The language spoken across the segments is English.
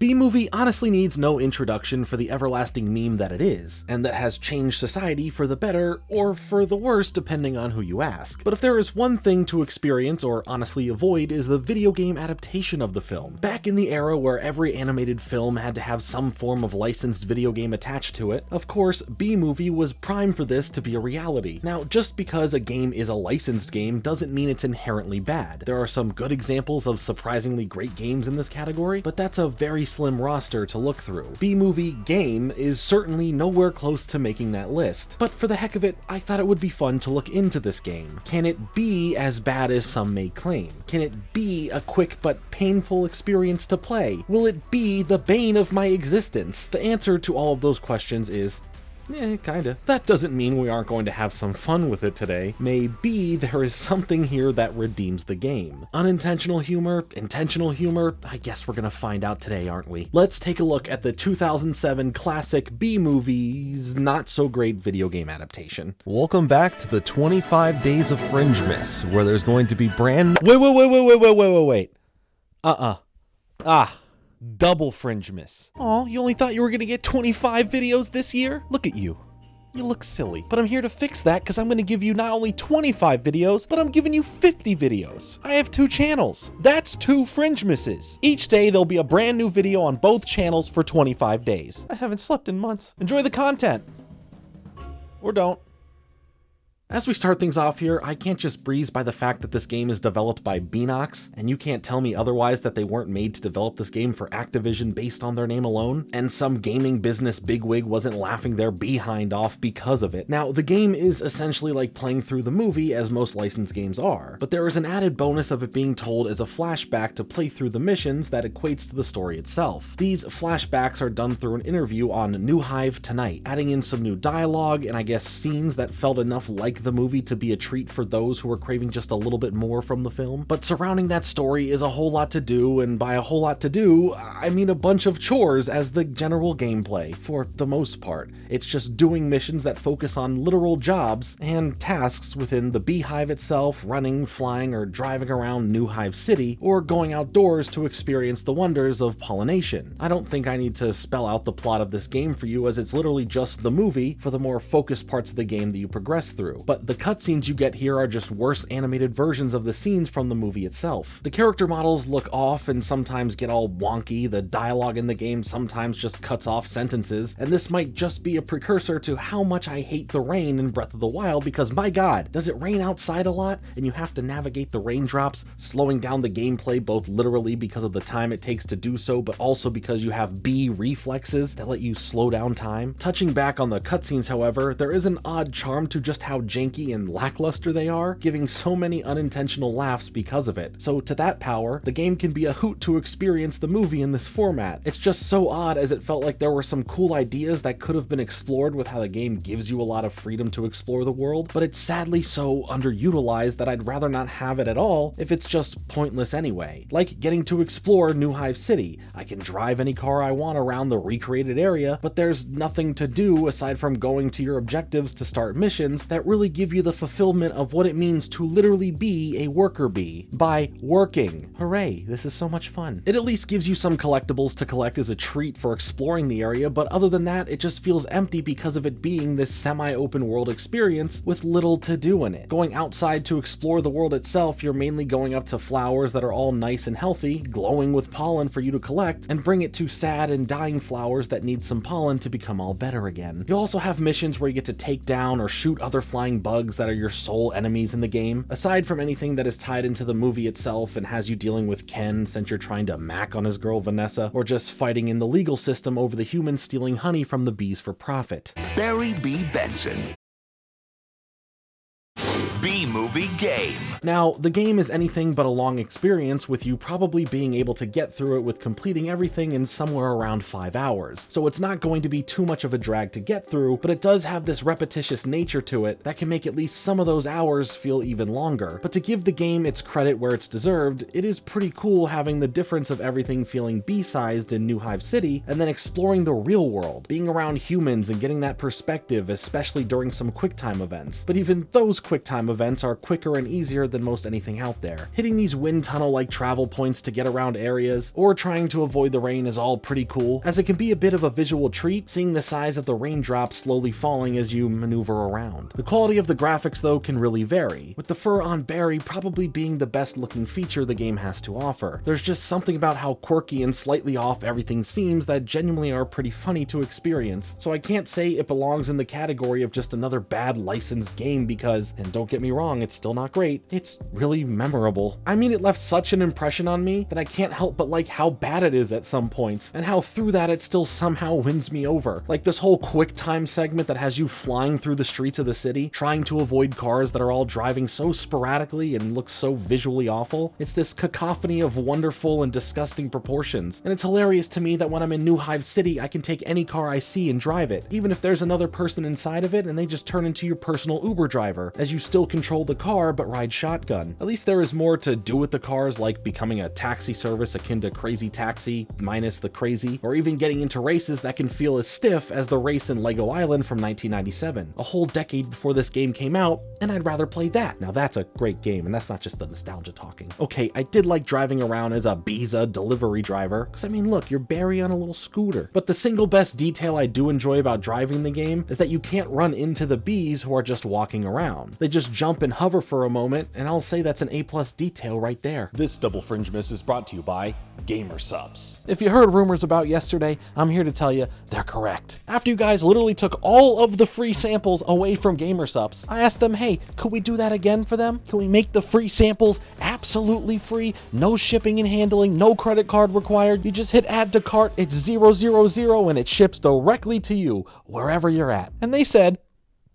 B-movie honestly needs no introduction for the everlasting meme that it is, and that has changed society for the better or for the worse depending on who you ask. But if there is one thing to experience or honestly avoid is the video game adaptation of the film. Back in the era where every animated film had to have some form of licensed video game attached to it, of course, B-movie was prime for this to be a reality. Now, just because a game is a licensed game doesn't mean it's inherently bad. There are some good examples of surprisingly great games in this category, but that's a very slim roster to look through. B-movie game is certainly nowhere close to making that list, but for the heck of it, I thought it would be fun to look into this game. Can it be as bad as some may claim? Can it be a quick but painful experience to play? Will it be the bane of my existence? The answer to all of those questions is kinda. That doesn't mean we aren't going to have some fun with it today. Maybe there is something here that redeems the game. Unintentional humor, intentional humor, I guess we're gonna find out today, aren't we? Let's take a look at the 2007 classic B-movie's not-so-great video game adaptation. Welcome back to the 25 Days of Fringe-miss, where there's going to be brand... Wait. Double Fringe miss. Aw, you only thought you were gonna get 25 videos this year? Look at you. You look silly. But I'm here to fix that because I'm gonna give you not only 25 videos, but I'm giving you 50 videos. I have 2 channels. That's 2 Fringe misses. Each day there'll be a brand new video on both channels for 25 days. I haven't slept in months. Enjoy the content. Or don't. As we start things off here, I can't just breeze by the fact that this game is developed by Beenox, and you can't tell me otherwise that they weren't made to develop this game for Activision based on their name alone, and some gaming business bigwig wasn't laughing their behind off because of it. Now, the game is essentially like playing through the movie, as most licensed games are, but there is an added bonus of it being told as a flashback to play through the missions that equates to the story itself. These flashbacks are done through an interview on New Hive Tonight, adding in some new dialogue and I guess scenes that felt enough like the movie to be a treat for those who were craving just a little bit more from the film. But surrounding that story is a whole lot to do, and by a whole lot to do, I mean a bunch of chores as the general gameplay. For the most part, it's just doing missions that focus on literal jobs and tasks within the beehive itself, running, flying, or driving around New Hive City, or going outdoors to experience the wonders of pollination. I don't think I need to spell out the plot of this game for you, as it's literally just the movie for the more focused parts of the game that you progress through. But the cutscenes you get here are just worse animated versions of the scenes from the movie itself. The character models look off and sometimes get all wonky, the dialogue in the game sometimes just cuts off sentences, and this might just be a precursor to how much I hate the rain in Breath of the Wild, because my god, does it rain outside a lot and you have to navigate the raindrops, slowing down the gameplay both literally because of the time it takes to do so, but also because you have bee reflexes that let you slow down time. Touching back on the cutscenes, however, there is an odd charm to just how janky and lackluster they are, giving so many unintentional laughs because of it. So to that power, the game can be a hoot to experience the movie in this format. It's just so odd, as it felt like there were some cool ideas that could have been explored with how the game gives you a lot of freedom to explore the world, but it's sadly so underutilized that I'd rather not have it at all if it's just pointless anyway. Like getting to explore New Hive City. I can drive any car I want around the recreated area, but there's nothing to do aside from going to your objectives to start missions that really give you the fulfillment of what it means to literally be a worker bee by working. Hooray, this is so much fun. It at least gives you some collectibles to collect as a treat for exploring the area, but other than that, it just feels empty because of it being this semi-open world experience with little to do in it. Going outside to explore the world itself, you're mainly going up to flowers that are all nice and healthy, glowing with pollen for you to collect, and bring it to sad and dying flowers that need some pollen to become all better again. You also have missions where you get to take down or shoot other flying bugs that are your sole enemies in the game, aside from anything that is tied into the movie itself and has you dealing with Ken since you're trying to mac on his girl Vanessa, or just fighting in the legal system over the humans stealing honey from the bees for profit. Barry B. Benson. B-movie game. Now, the game is anything but a long experience, with you probably being able to get through it with completing everything in somewhere around 5 hours. So it's not going to be too much of a drag to get through, but it does have this repetitious nature to it that can make at least some of those hours feel even longer. But to give the game its credit where it's deserved, it is pretty cool having the difference of everything feeling bee-sized in New Hive City, and then exploring the real world, being around humans and getting that perspective, especially during some QuickTime events. But even those QuickTime events are quicker and easier than most anything out there. Hitting these wind tunnel-like travel points to get around areas, or trying to avoid the rain is all pretty cool, as it can be a bit of a visual treat, seeing the size of the raindrops slowly falling as you maneuver around. The quality of the graphics, though, can really vary, with the fur on Barry probably being the best looking feature the game has to offer. There's just something about how quirky and slightly off everything seems that genuinely are pretty funny to experience, so I can't say it belongs in the category of just another bad licensed game because, and don't get me wrong, it's still not great, it's really memorable. I mean, it left such an impression on me that I can't help but like how bad it is at some points, and how through that it still somehow wins me over. Like this whole quick time segment that has you flying through the streets of the city, trying to avoid cars that are all driving so sporadically and look so visually awful. It's this cacophony of wonderful and disgusting proportions, and it's hilarious to me that when I'm in New Hive City, I can take any car I see and drive it, even if there's another person inside of it and they just turn into your personal Uber driver, as you still control the car but ride shotgun. At least there is more to do with the cars, like becoming a taxi service akin to Crazy Taxi, minus the crazy, or even getting into races that can feel as stiff as the race in Lego Island from 1997, a whole decade before this game came out, and I'd rather play that. Now that's a great game, and that's not just the nostalgia talking. Okay, I did like driving around as a Biza delivery driver, because I mean look, you're Barry on a little scooter. But the single best detail I do enjoy about driving the game is that you can't run into the bees who are just walking around. They just jump and hover for a moment, and I'll say that's an A+ detail right there. This double Fringe Miss is brought to you by Gamer Subs. If you heard rumors about yesterday, I'm here to tell you they're correct. After you guys literally took all of the free samples away from Gamer Subs, I asked them, hey, could we do that again for them? Can we make the free samples absolutely free? No shipping and handling, no credit card required. You just hit add to cart, it's 000, and it ships directly to you, wherever you're at. And they said,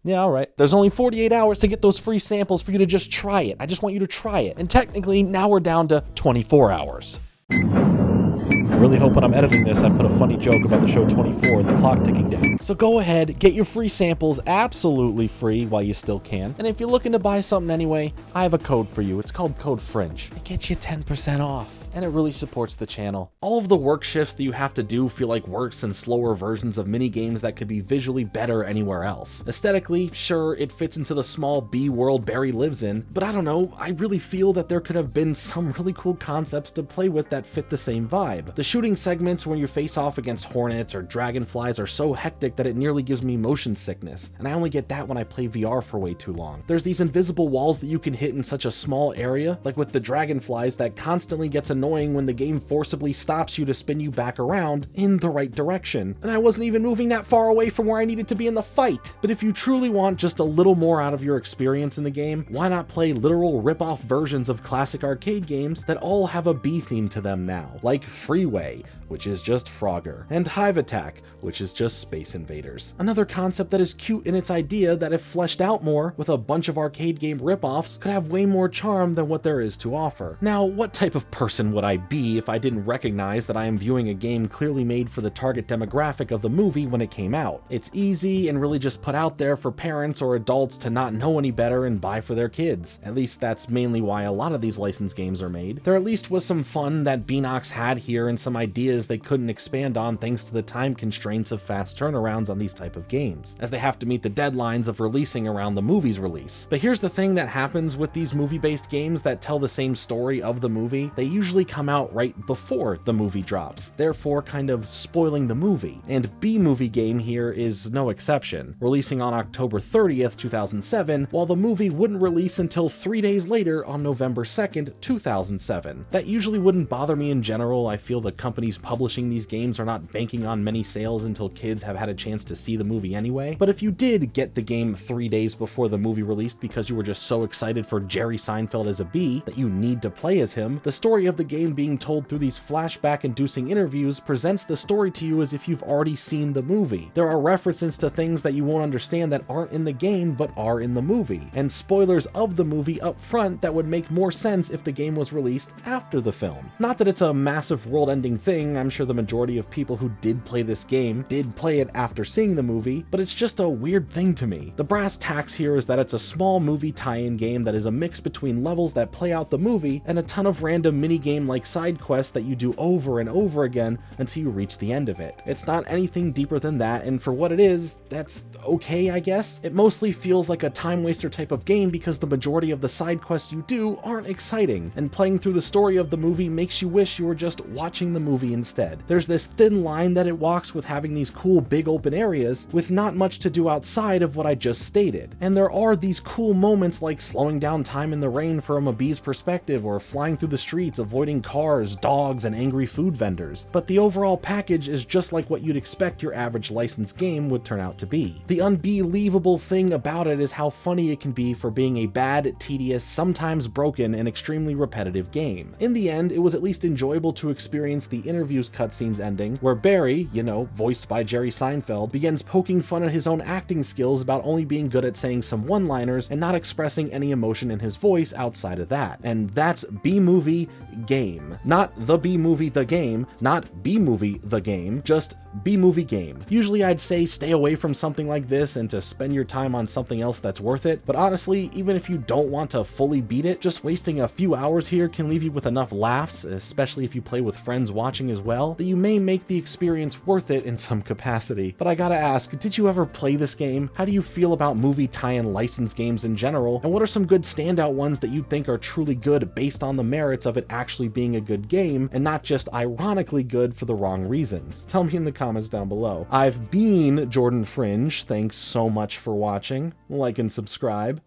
yeah, all right. There's only 48 hours to get those free samples for you to just try it. I just want you to try it. And technically, now we're down to 24 hours. I really hope when I'm editing this, I put a funny joke about the show 24 and the clock ticking down. So go ahead, get your free samples absolutely free while you still can. And if you're looking to buy something anyway, I have a code for you. It's called Code Fringe. It gets you 10% off. And it really supports the channel. All of the work shifts that you have to do feel like worse and slower versions of mini games that could be visually better anywhere else. Aesthetically, sure, it fits into the small bee world Barry lives in, but I don't know, I really feel that there could have been some really cool concepts to play with that fit the same vibe. The shooting segments when you face off against hornets or dragonflies are so hectic that it nearly gives me motion sickness, and I only get that when I play VR for way too long. There's these invisible walls that you can hit in such a small area, like with the dragonflies that constantly gets annoying when the game forcibly stops you to spin you back around in the right direction. And I wasn't even moving that far away from where I needed to be in the fight. But if you truly want just a little more out of your experience in the game, why not play literal rip-off versions of classic arcade games that all have a bee theme to them now, like Freeway, which is just Frogger, and Hive Attack, which is just Space Invaders. Another concept that is cute in its idea that if fleshed out more with a bunch of arcade game rip-offs could have way more charm than what there is to offer. Now, what type of person would I be if I didn't recognize that I am viewing a game clearly made for the target demographic of the movie when it came out? It's easy and really just put out there for parents or adults to not know any better and buy for their kids. At least that's mainly why a lot of these licensed games are made. There at least was some fun that Beanox had here and some ideas they couldn't expand on thanks to the time constraints of fast turnarounds on these type of games, as they have to meet the deadlines of releasing around the movie's release. But here's the thing that happens with these movie-based games that tell the same story of the movie. They usually come out right before the movie drops, therefore kind of spoiling the movie. And B-Movie Game here is no exception, releasing on October 30th, 2007, while the movie wouldn't release until 3 days later on November 2nd, 2007. That usually wouldn't bother me in general. I feel the companies publishing these games are not banking on many sales until kids have had a chance to see the movie anyway. But if you did get the game 3 days before the movie released because you were just so excited for Jerry Seinfeld as a bee that you need to play as him, the story of the game being told through these flashback-inducing interviews presents the story to you as if you've already seen the movie. There are references to things that you won't understand that aren't in the game but are in the movie, and spoilers of the movie up front that would make more sense if the game was released after the film. Not that it's a massive world-ending thing, I'm sure the majority of people who did play this game did play it after seeing the movie, but it's just a weird thing to me. The brass tacks here is that it's a small movie tie-in game that is a mix between levels that play out the movie and a ton of random mini-game game-like side quests that you do over and over again until you reach the end of it. It's not anything deeper than that, and for what it is, that's okay, I guess. It mostly feels like a time waster type of game because the majority of the side quests you do aren't exciting, and playing through the story of the movie makes you wish you were just watching the movie instead. There's this thin line that it walks with having these cool big open areas with not much to do outside of what I just stated. And there are these cool moments like slowing down time in the rain from a bee's perspective, or flying through the streets avoiding cars, dogs, and angry food vendors. But the overall package is just like what you'd expect your average licensed game would turn out to be. The un-BEE-lievable thing about it is how funny it can be for being a bad, tedious, sometimes broken, and extremely repetitive game. In the end, it was at least enjoyable to experience the interviews cutscenes ending, where Barry, you know, voiced by Jerry Seinfeld, begins poking fun at his own acting skills about only being good at saying some one-liners and not expressing any emotion in his voice outside of that. And that's B-Movie Game. Not the B-Movie the game, not B-Movie the game, just B-Movie Game. Usually I'd say stay away from something like this and to spend your time on something else that's worth it, but honestly, even if you don't want to fully beat it, just wasting a few hours here can leave you with enough laughs, especially if you play with friends watching as well, that you may make the experience worth it in some capacity. But I gotta ask, did you ever play this game? How do you feel about movie tie-in licensed games in general? And what are some good standout ones that you think are truly good based on the merits of it actually being a good game and not just ironically good for the wrong reasons? Tell me in the comments down below. I've been Jordan Fringe. Thanks so much for watching. Like and subscribe.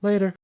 Later.